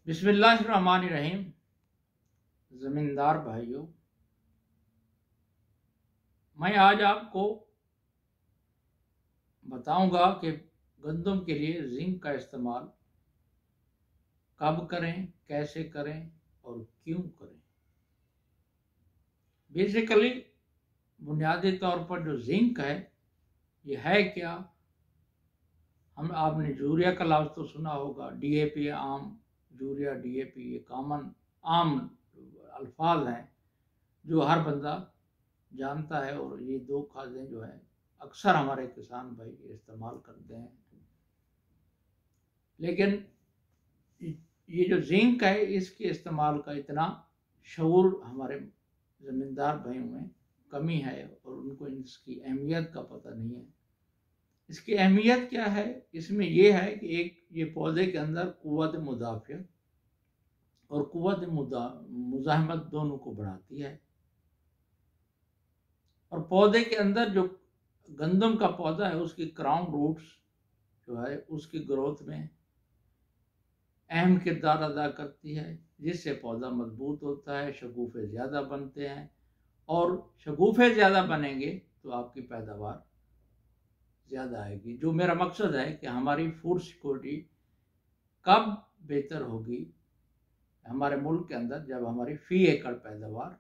बिस्मिल्लाहिर्रहमानिर्रहीम। ज़मींदार भाइयों, मैं आज आपको बताऊंगा कि गंदम के लिए जिंक का इस्तेमाल कब करें, कैसे करें और क्यों करें। बेसिकली बुनियादी तौर पर जो जिंक है, ये है क्या। आपने यूरिया का लफ्ज़ तो सुना होगा, डीएपी आम, यूरिया डीएपी ये कॉमन आम अल्फाज हैं जो हर बंदा जानता है, और ये दो खादें जो हैं अक्सर हमारे किसान भाई इस्तेमाल करते हैं। लेकिन ये जो जिंक है, इसके इस्तेमाल का इतना शऊर हमारे ज़मींदार भाइयों में कमी है, और उनको इसकी अहमियत का पता नहीं है। इसकी अहमियत क्या है? इसमें यह है कि एक ये पौधे के अंदर कुव्वत मुदाफ़ियत और कुव्वत मुज़ाहमत दोनों को बढ़ाती है, और पौधे के अंदर जो गंदम का पौधा है उसकी क्राउन रूट्स जो है उसकी ग्रोथ में अहम किरदार अदा करती है, जिससे पौधा मजबूत होता है, शगुफ़े ज़्यादा बनते हैं, और शगुफ़े ज़्यादा बनेंगे तो आपकी पैदावार ज़्यादा आएगी। जो मेरा मकसद है कि हमारी फूड सिक्योरिटी कब बेहतर होगी हमारे मुल्क के अंदर, जब हमारी फ़ी एकड़ पैदावार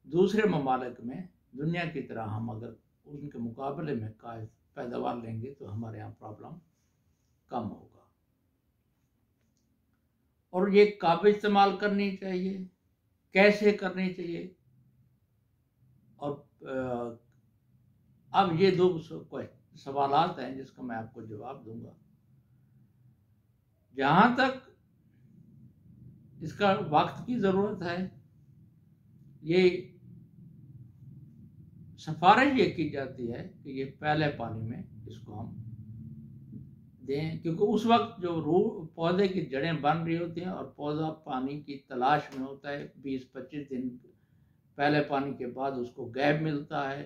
दूसरे ममालिक में दुनिया की तरह हम अगर उनके मुकाबले में पैदावार लेंगे तो हमारे यहाँ प्रॉब्लम कम होगा। और ये कब इस्तेमाल करनी चाहिए, कैसे करनी चाहिए, और अब ये दो सवालात हैं जिसका मैं आपको जवाब दूंगा। जहाँ तक इसका वक्त की ज़रूरत है, ये सिफारिश ये की जाती है कि ये पहले पानी में इसको हम दें, क्योंकि उस वक्त जो पौधे की जड़ें बन रही होती हैं और पौधा पानी की तलाश में होता है। 20-25 दिन पहले पानी के बाद उसको गैप मिलता है,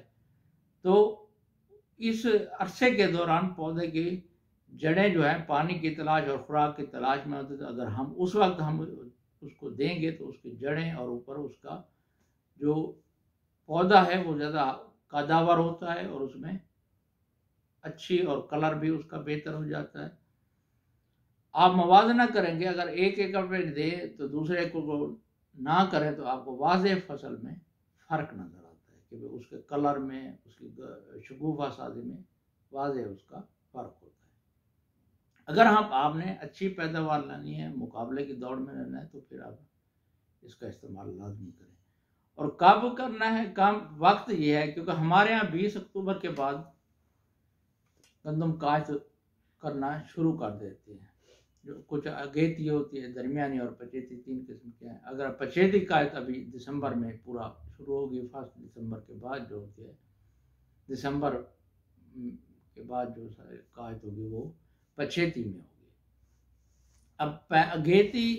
तो इस अरसे के दौरान पौधे की जड़ें जो है पानी की तलाश और खुराक की तलाश में होती है। तो अगर हम उस वक्त हम उसको देंगे तो उसकी जड़ें और ऊपर उसका जो पौधा है वो ज़्यादा कादावर होता है, और उसमें अच्छी और कलर भी उसका बेहतर हो जाता है। आप मवाजना करेंगे, अगर 1 एकड़ पे दे तो दूसरे एकड़ को ना करें तो आपको वाज़ेह फसल में फ़र्क नज़र आता है कि उसके कलर में, उसकी शगुफ़ा साजी में वाज़ेह उसका फ़र्क होता है। अगर आपने अच्छी पैदावार लानी है, मुकाबले की दौड़ में रहना है, तो फिर आप इसका इस्तेमाल लाजमी करें। और कब करना है, कम वक्त ये है क्योंकि हमारे यहाँ 20 अक्टूबर के बाद गंदम काश्त करना शुरू कर देते हैं। जो कुछ अगेती होती है, दरमियानी और पचेती, 3 किस्म के हैं। अगर पचेती काश्त अभी दिसंबर में पूरा शुरू होगी, 1 दिसंबर के बाद जो होती है, दिसंबर के बाद जो काश्त होगी वो पचेती में होगी। अब अगेती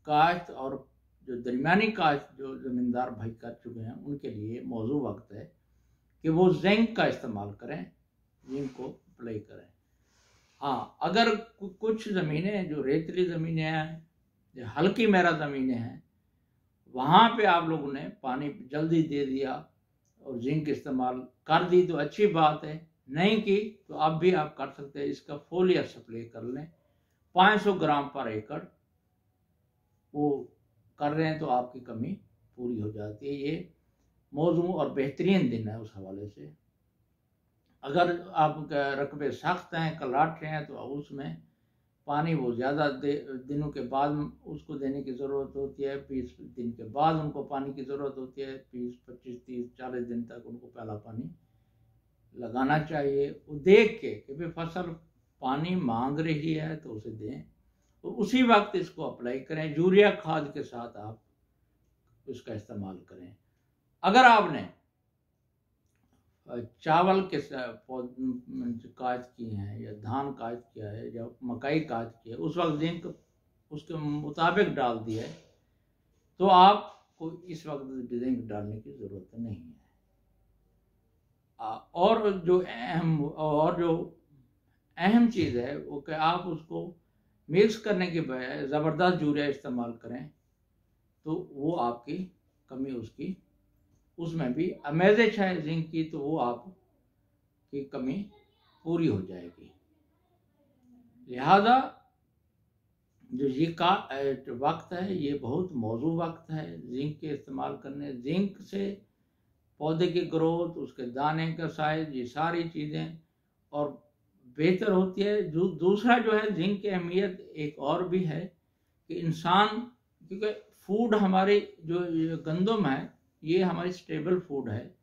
काश्त और जो दरमियानी काश्त जो ज़मींदार भाई कर चुके हैं उनके लिए मौजू वक्त है कि वो जिंक का इस्तेमाल करें, जिंक को अप्लाई करें। हाँ, अगर कुछ ज़मीनें जो रेतली ज़मीनें हैं, जो हल्की मेरा ज़मीनें हैं, वहाँ पे आप लोगों ने पानी जल्दी दे दिया और जिंक इस्तेमाल कर दी तो अच्छी बात है, नहीं की तो अब भी आप कर सकते हैं। इसका फोलियर स्प्रे कर लें 500 ग्राम पर एकड़, वो कर रहे हैं तो आपकी कमी पूरी हो जाती है। ये मौजू और बेहतरीन दिन है उस हवाले से। अगर आपके रकबे सख्त हैं, कलाटे हैं, तो उसमें पानी वो ज़्यादा दिनों के बाद उसको देने की ज़रूरत होती है। 20 दिन के बाद उनको पानी की ज़रूरत होती है। 20, 25, 30, 40 दिन तक उनको पहला पानी लगाना चाहिए। वो देख के कि भाई फसल पानी मांग रही है तो उसे दें, तो उसी वक्त इसको अप्लाई करें। यूरिया खाद के साथ आप उसका इस्तेमाल करें। अगर आपने चावल के काश्त किए हैं या धान काश्त किया है या मकई काश्त किया है, उस वक्त जिंक उसके मुताबिक डाल दिया है, तो आपको इस वक्त जिंक डालने की ज़रूरत नहीं है। और जो अहम चीज़ है वो कि आप उसको मिक्स करने के बजाय ज़बरदस्त यूरिया इस्तेमाल करें तो वो आपकी कमी उसमें भी अमेजिश है जिंक की, तो वो आपकी कमी पूरी हो जाएगी। लिहाजा जो ये का वक्त है ये बहुत मौजू वक्त है जिंक के इस्तेमाल करने। जिंक से पौधे की ग्रोथ, उसके दाने का साइज, ये सारी चीज़ें और बेहतर होती है। दूसरा जो है जिंक की अहमियत एक और भी है कि इंसान, क्योंकि फूड हमारी जो गंदम है ये हमारी स्टेबल फूड है।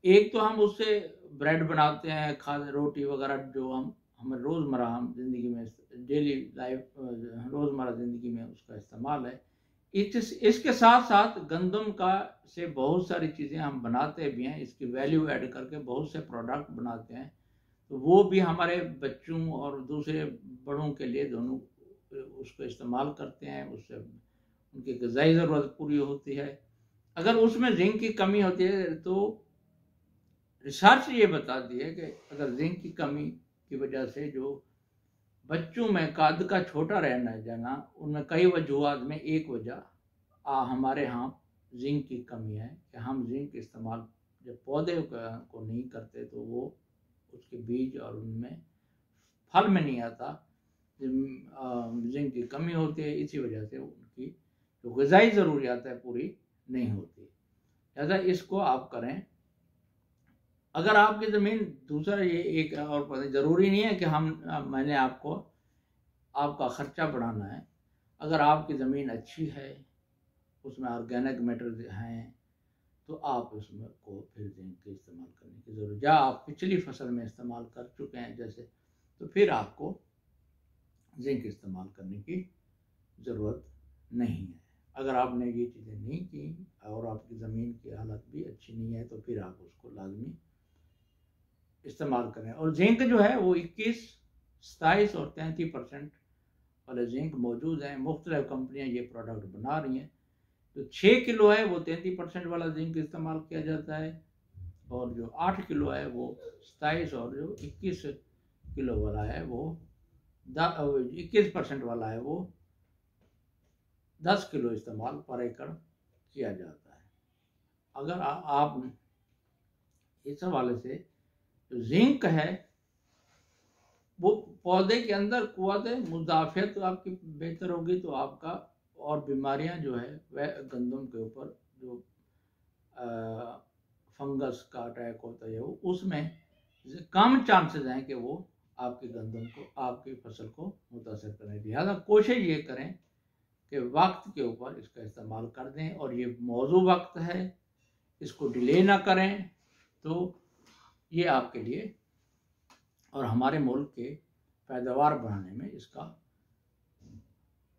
एक तो हम उससे ब्रेड बनाते हैं, रोटी वगैरह जो हमारे रोज़मर्रा हम ज़िंदगी में डेली लाइफ रोज़मर्रा ज़िंदगी में उसका इस्तेमाल है। इसके साथ साथ गंदम का से बहुत सारी चीज़ें हम बनाते भी हैं, इसकी वैल्यू ऐड करके बहुत से प्रोडक्ट बनाते हैं, तो वो भी हमारे बच्चों और दूसरे बड़ों के लिए दोनों उसको इस्तेमाल करते हैं, उससे उनकी ग़िज़ाई ज़रूरत पूरी होती है। अगर उसमें जिंक की कमी होती है तो रिसर्च ये बताती है कि अगर जिंक की कमी की वजह से जो बच्चों में कद का छोटा रहना जाना, उनमें कई वजूहत में एक वजह हमारे यहाँ जिंक की कमी है कि हम जिंक इस्तेमाल जब पौधे को नहीं करते तो वो उसके बीज और उनमें फल में नहीं आता, जिंक की कमी होती है। इसी वजह से उनकी जो ग़िज़ाई ज़रूरियात है पूरी नहीं होती। लिहाजा इसको आप करें। अगर आपकी ज़मीन, दूसरा ये एक और पता, ज़रूरी नहीं है कि मैंने आपका ख़र्चा बढ़ाना है। अगर आपकी ज़मीन अच्छी है, उसमें ऑर्गेनिक मैटर हैं, तो आप उसमें को फिर जिंक के इस्तेमाल करने की ज़रूरत, या आप पिछली फसल में इस्तेमाल कर चुके हैं जैसे, तो फिर आपको जिंक इस्तेमाल करने की ज़रूरत नहीं है। अगर आपने ये चीज़ें नहीं की और आपकी ज़मीन की हालत भी अच्छी नहीं है तो फिर आप उसको लाजमी इस्तेमाल करें। और जिंक जो है वो 21, 27 और 33% वाले जिंक मौजूद हैं। मुख्तलिफ कंपनियां ये प्रोडक्ट बना रही हैं। जो 6 किलो है वो 33% वाला जिंक इस्तेमाल किया जाता है, और जो 8 किलो है वो 27, और जो 21 किलो वाला है वो 21% वाला है वो 10 किलो इस्तेमाल पर एकड़ किया जाता है। अगर आप इस हवाले से जो जिंक है वो पौधे के अंदर कुव्वत मुदाफ़ियत तो आपकी बेहतर होगी, तो आपका और बीमारियां जो है वह गंदम के ऊपर जो फंगस का अटैक होता है वो उसमें कम चांसेस हैं कि वो आपकी गंदम को, आपकी फसल को मुतासर करें। लिहाजा कोशिश ये करें कि वक्त के ऊपर इसका इस्तेमाल कर दें, और ये मौजू वक्त है, इसको डिले ना करें। तो ये आपके लिए और हमारे मुल्क के पैदावार बढ़ाने में इसका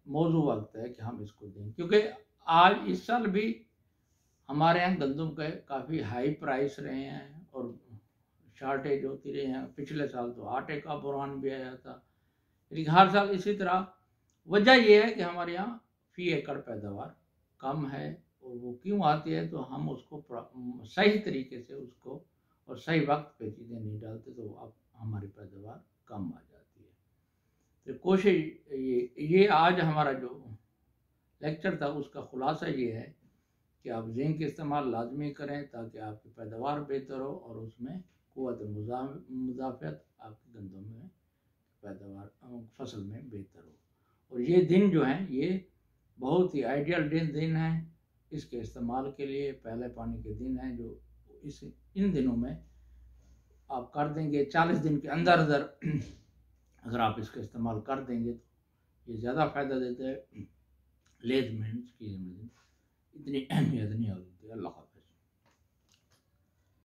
मौजू वक्त है कि हम इसको दें, क्योंकि आज इस साल भी हमारे यहाँ गंदम के काफ़ी हाई प्राइस रहे हैं और शॉर्टेज होती रही है। पिछले साल तो आटे का बुरहान भी आया था, लेकिन हर साल इसी तरह। वजह यह है कि हमारे यहाँ फी एकड़ पैदावार कम है, और वो क्यों आती है तो हम उसको सही तरीके से उसको और सही वक्त पे चीज़ें नहीं डालते, तो अब हमारी पैदावार कम आ जाती है। तो कोशिश ये आज हमारा जो लेक्चर था उसका खुलासा ये है कि आप जिंक इस्तेमाल लाजमी करें ताकि आपकी पैदावार बेहतर हो और उसमें कुव्वत मुदाफ़ियत आपकी गंदम में पैदावार फसल में बेहतर हो। और ये दिन जो हैं ये बहुत ही आइडियल दिन है इसके इस्तेमाल के लिए। पहले पानी के दिन हैं जो इन दिनों में आप कर देंगे, 40 दिन के अंदर अगर आप इसका इस्तेमाल कर देंगे तो ये ज़्यादा फ़ायदा देता है। लेट मेहनत की इतनी अहमियत नहीं होती। अल्लाह।